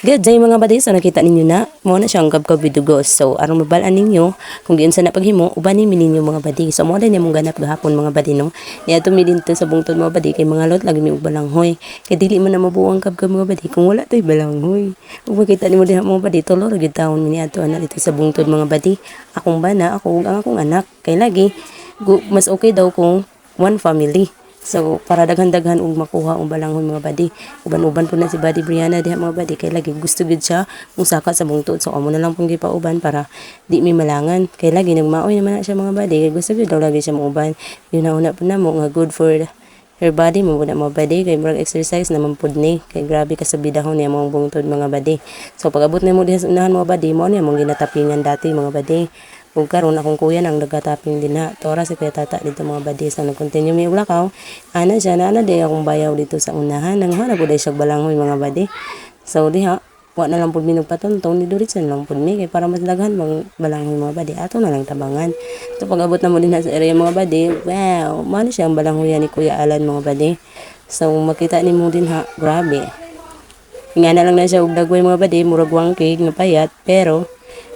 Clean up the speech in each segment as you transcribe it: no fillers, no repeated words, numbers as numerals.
Good day mga badi, so nakita ninyo na mo na siyang gabgab with dugos. So aron mabalaan ninyo kung giun sa napaghimo uban ni ninyo mga badi. So mo din mong ganap gahapon mga badi no. Niya to mi dinto sa bungtod mga badi kay mga lot lagi mi og balanghoy. Kay dili man na mabuang gabgab mga badi kung wala toy balanghoy. Ug makita nimo diha mga badi tulo ra gid taon ni ato ana dito sa bungtod mga badi. Akong bana, ako ug ang akong anak kay lagi mas okay daw kung one family. So para daghan-daghan og makuha og balanghoy mga badi. Uban-uban po na si Badi Brianna diha mga badi kay lagi gusto gid siya mong saka sa bungtod. So amo na lang pong gipauban para di mi malangan. Kay lagi nagmaoy naman na siya mga badi. Kay gusto gid daw lagi siya mauban. Yun na una po na mo nga good for her body mo na mga badi kay murag exercise naman pud ni kay grabe ka sa bidahon niya mga bungtod mga badi. So pag-abot na mo diha sa unahan mga badi mo niya mong ginatapingan dati mga badi. Kung karon akong kuya nang nagataping din na tora si kuya tata dito mga badi sa nag-continue mi ulakaw ana siya na ana day akong bayaw dito sa unahan nang hana pud siya balanghoy mga badi. So diha wa na lang pud mi nagpatonton ni Doritson lang pud mi kay para mas daghan bang balanghoy mga badi ato na lang tabangan. So pag-abot na mo din sa area mga badi, wow man siya ang balanghoy ni Kuya Alan mga badi. So makita nimo din ha, grabe nga na lang na siya og dagway mga badi murag wangkig nga payat pero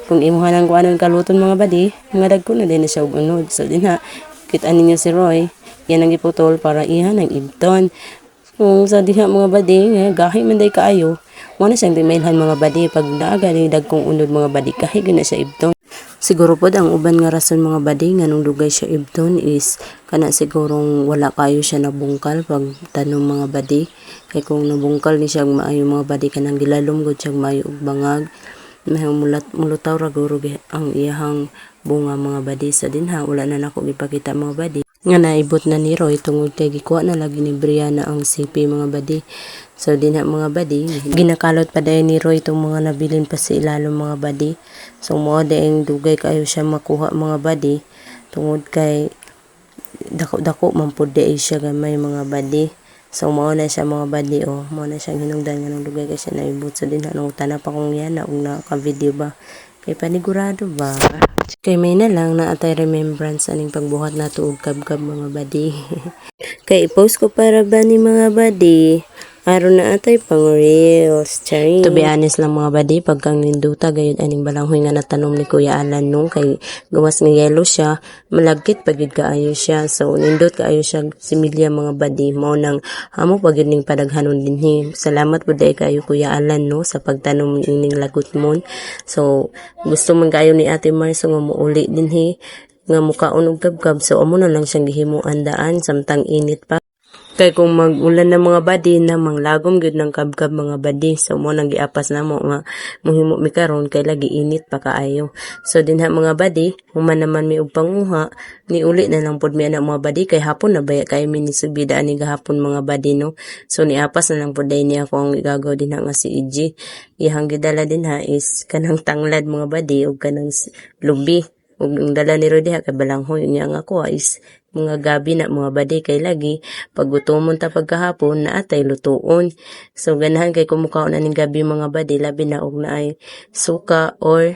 kung imuha ng kung anong kaluton mga badi, mga dagko na din na siya unod. So din ha, kita ninyo si Roy, yan ang iputol para iha ng ibton. Kung sa diha mga badi, gahi man day kaayo, mo na siyang dimailhan mga badi, pag naaga ni dagkong unod mga badi, kahi na siya ibton. Siguro po ang uban nga rason mga badi nga nung dugay siya ibton is kana sigurong wala kayo siya nabungkal pag tanong mga badi. Kaya kung nabungkal ni siya maayo mga badi kanang gilalom gud siya maayo og bangag. May mulutaw ra guro ang iyahang bunga mga badi sa dinha wala na nako gipakita mga badi nga naibot na ni Roy tungod kay gikuha na lagi ni Brianna ang sipi mga badi. So dinha mga badi ginakalot pa dayon ni Roy tong mga nabilin pa sa ilalom mga badi. So mo dayon dugay kayo siya makuha mga badi tungod kay dako-dako man pud siya gamay mga badi. So mao na siya mga badi mao na siya hinungdan nga nang dugay kay siya naibot. So din anong tanap pa kong yan og naka-video ba kay panigurado ba kay may na lang na atay remembrance aning pagbuhat nato og kabkab mga badi. Kay i-post ko para ba ni mga badi aron na atay pang reels charing. To be honest lang mga badi pagkang ninduta gayud aning balanghoy nga natanom ni Kuya Alan nung kay gawas nga yellow siya malagkit pagid kaayo siya. So nindot kaayo siya similya mga badi mo nang amo pagid ning padaghanon dinhi. Salamat pud day kayo Kuya Alan no sa pagtanom ning lagot mo. So gusto man kayo ni Ate Marso nga muuli dinhi nga mukaon og kabkab. So amo na lang siyang gihimuan daan samtang init pa. Kay kung mag-ulan na mga badi na manglagom gyud ng kabkab mga badi. So mo nang giapas namo nga muhimo mi karon kay lagi init pa kaayo. So dinha mga badi, human naman mi og panguha, ni uli na lang pud mi ana mga badi kay hapon na baya kay mi ni subida ani gahapon mga badi no. So niapas na lang pud day niya ako ang igagaw dinha nga si EG. Iyang gidala dinha is kanang tanglad mga badi ug kanang lubi. Ug ang dala ni Rodi kay balanghoy niya nga ako is mga gabi na mga badi kay lagi pag gutomon ta pagkahapon na atay lutuon. So ganahan kay kumukaon na ning gabi mga badi labi na og naay suka or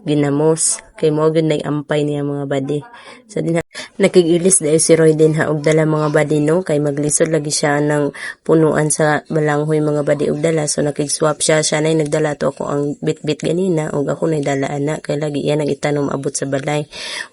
ginamos kay mo gyud nay ampay niya mga badi. So din nakigilis dayo si Roy din ha og dala mga badi no kay maglisod lagi siya ng punuan sa balanghoy mga badi og dala. So nakig-swap siya nay nagdala to ako ang bit-bit ganina og ako nay dala ana kay lagi yan ang itanom abot sa balay.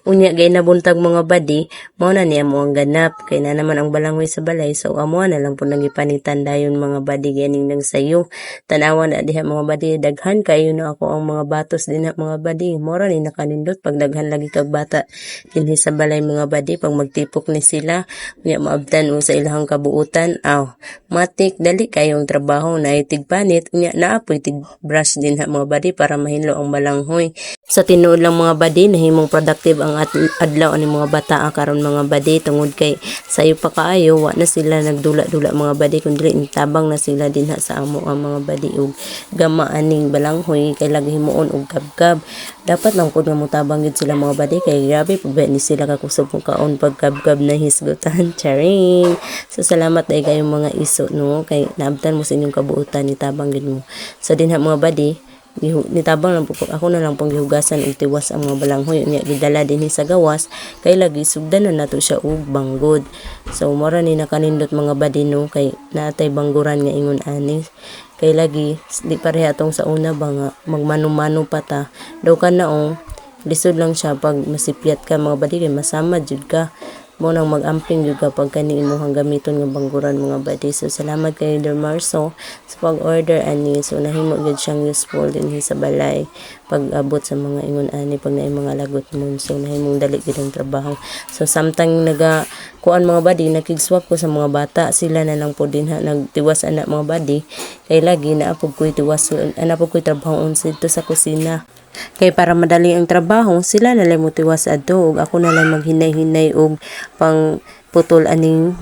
Unya gay nabuntag mga badi mao na niya mo ang ganap kay na naman ang balanghoy sa balay. So amo na lang pud nagipanitan dayon mga badi ganing nang sayo. Tanawan na diha mga badi daghan kayo na ako ang mga batos din mga badi. Mora ni nakanindot pag daghan lagi kag bata dinhi sa balay mga badi pag magtipok ni sila unya maabtan sa ilahang kabuutan matik dali kayong trabaho na tigpanit unya naapoy tig brush din ha mga badi para mahinlo ang balanghoy. Sa tinuod lang mga badi nahimong productive ang adlaw ani mga bata karon mga badi tungod kay sayo pa kaayo wa na sila nagdula-dula mga badi kundi tabang na sila dinha sa amo ang mga badi ug gama aning balanghoy kay lagi himuon og kabkab. Dapat lang pud nga mutabang gid sila mga badi kay grabe pud ni sila kakusog kung kaon pagkabkab na hisgutan charing. So salamat day kayong mga iso no kay naabtan mo sa inyong kabuutan ni tabang gid mo. So dinha mga badi nitabang lang po ako na lang pong gihugasan og tiwas ang mga balanghoy unya gidala dinhi sa gawas kay lagi sugdanan nato siya og banggod. So mora ni nakanindot mga badi no kay natay bangguran nga ingon ani kay lagi di pareha tong sa una ba nga magmano-mano pa ta daw ka naong lisod lang siya pag masipyat ka mga badi kay masama jud ka mo nang mag-amping jud ka pag kani imong gamiton nga bangguran mga badi. So salamat kay Leader Marso sa pag-order ani, so nahimo gyud siyang useful dinhi sa balay pag abot sa mga ingon ani pag naay mga lagot mo, so nahimong dali gyud ang trabaho. So samtang kuan mga badi nakigswap ko sa mga bata, sila na lang po din nagtiwas anak mga badi kay lagi na apog ko'y tiwas ana po ko'y trabaho dito sa kusina. Kay para madali ang trabaho, sila na lang motiwas adto ug ako na lang maghinay-hinay og pang putol aning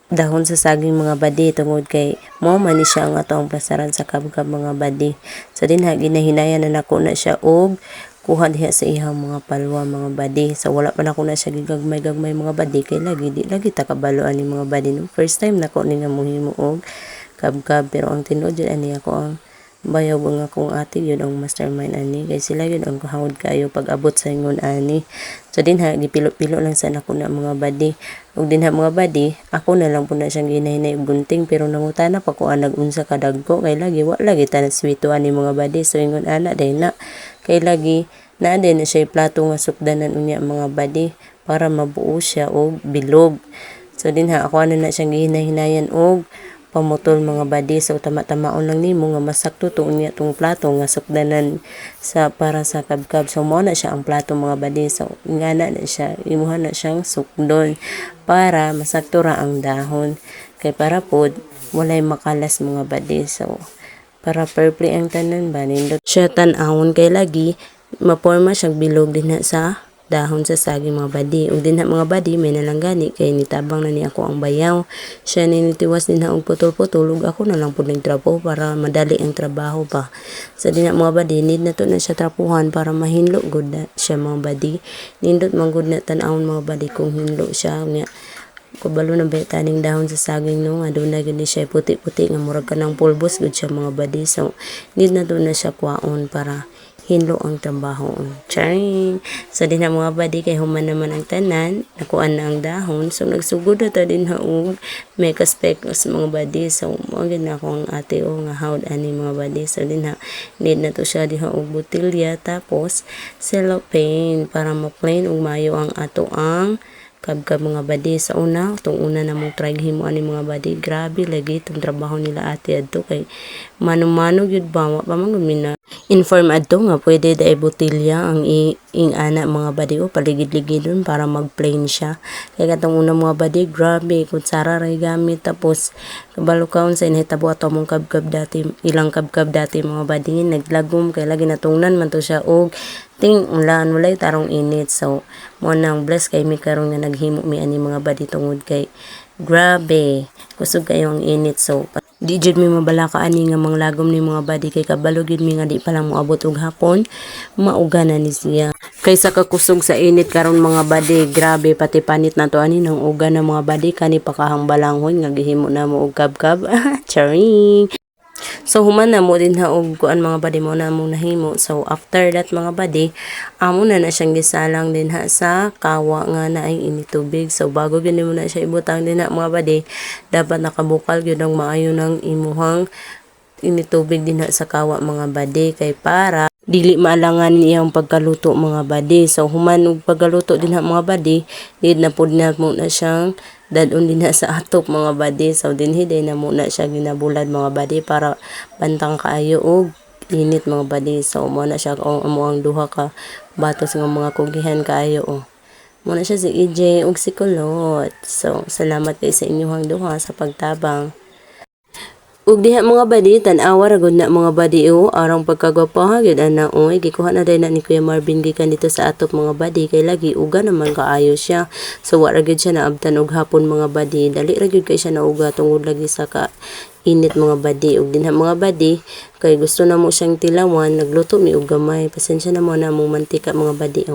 dahon sa saging mga badi tungod kay mao man ni siya ang atong pasaran sa kabkab mga badi. So dinha ginahinayan na nako na siya og kuha diha sa ihang mga palwa mga badi. So wala pa nako na siya gigagmay-gagmay mga badi kay lagi ta kabalo ani mga badi. No? First time nako ni nga mohimo og kabkab pero ang tinuod jud ani ako ang bayaw nga akong ate yun ang mastermind ani kay sila yun ang kahawad kayo pag abot sa ingon ani. So dinha gipilo-pilo lang sa nako na mga badi ug dinha mga badi ako na lang po na siyang ginahinay og gunting pero nangutana pa ko nag-unsa ka dagko kay lagi wa lagi ta naswito ani mga badi. So ingon ana day na kay lagi na din na siya plato nga sukdanan unya mga badi para mabuo siya og bilog. So dinha ako na siyang gihinay-hinayan og pamutol mga badi. So tama-tamaon lang nimo nga masakto to unya tong plato nga sukdanan sa para sa kabkab. So mo na siya ang plato mga badi. So ingana na siya imuha na siyang sukdon para masakto ra ang dahon kay para pod walay makalas mga badi. So para purple ang tanan ba nindot siya tan-awon kay lagi maporma siyang bilog din sa dahon sa saging mga badi. Ug dinha mga badi may nalanggani kay nitabang na ni ako ang bayaw. Siya ninitiwas din og putol-putol ug ako na lang pud nagtrapo para madali ang trabaho pa. Sa dinha mga badi need na to na siya trapuhan para mahinlo gud siya mga badi. Nindot man gud na tan-awon mga badi kung hinlo siya nga kabalo na ba taning dahon sa saging no nga dunay gid siya puti-puti nga murag kanang pulbos gud siya mga badi. So need na to na siya kwaon para hinlo ang trabaho. Charing. So din mga badi kay human naman ang tanan, nakuan na ang dahon. So nagsugod na ta din og make a spec sa mga badi. So mo gid na ako ang ate o nga hawd ani mga badi. So din need na to siya diha og botilya tapos cellophane para ma-plain ug mayo ang ato ang kabkab mga badi. Sa una, itong una na mong try himo ani mga badi, grabe lagi itong trabaho nila ate adto kay mano-mano yun ba, wa pa man na inform adto nga pwede dai botilya ang ana mga badi o paligid-ligid dun para mag-plain siya. Kaya katong una mga badi, grabe, kutsara ray gamit tapos kabalo kaon sa inhitabo ato mong kabkab dati, ilang kabkab dati mga badi, naglagom kay lagi natungnan man to siya og ting ulan walay tarong init. So mo nang bless kay mi karon nga naghimo mi ani mga badi tungod kay grabe kusog kayo ang init. So di jud mi mabalaka ani nga manglagom ni mga badi kay kabalo gid mi nga di pa lang moabot og hapon mauga na ni siya kaysa kakusog sa init karon mga badi. Grabe pati panit na to ani nang uga na mga badi kani pakahang balanghon nga gihimo na mo og kabkab. Charing. So human na mo din og kuan mga badi mo na mo nahimo. So after that mga badi amo na siyang gisalang din sa kawa nga naay initubig. So bago gyud mo na siya ibutang din mga badi dapat nakabukal gyud ang maayo ng imuhang initubig din sa kawa mga badi kay para dili maalangan iyang pagkaluto mga badi. So human og pagkaluto din mga badi need na pud na mo na siyang dadon din sa atop mga badi. So dinhi day na muna siya ginabulad mga badi para bantang kaayo og init mga badi. So mo na siya amo ang duha ka batos nga mga kugihan kaayo mo na siya si EJ ug si Kulot. So salamat kay sa inyong duha sa pagtabang. Ug diha mga badi tan-awa ra gud na mga badi arang pagkagwapo ha gyud ana oy gikuha na day na ni Kuya Marvin gikan dito sa atop mga badi kay lagi uga naman kaayo siya. So wa ra gyud siya naabtan og hapon mga badi, dali ra gyud kay siya nauga tungod lagi sa ka init mga badi. Ug dinha mga badi kay gusto na mo siyang tilawan nagluto mi og gamay. Pasensya na mo na mong mantika mga badi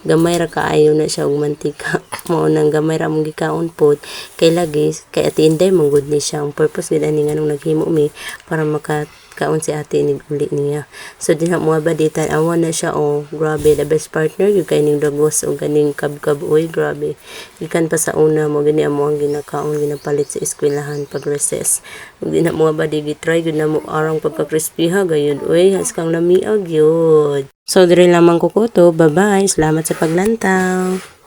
gamay ra kaayo na siya og mantika. Mao nang gamay ra mong gikaon pod kay lagi kay at the end day manggod ni siya. Ang purpose gid ani nganong naghimo mi para kaon si ate ni uli niya. So dinha mga baditan awan na siya grabe the best partner yung kay ning dagos o ganing kabkab oy grabe. Ikan pa sa una mo gani amo ang ginakaon ginapalit sa eskwelahan pag recess. Ug dinha mga badi gitry gud na mo arang pagka-crispy ha gayud oy has kang lamiag yun. So dire lamang ko to. Bye bye. Salamat sa paglantaw.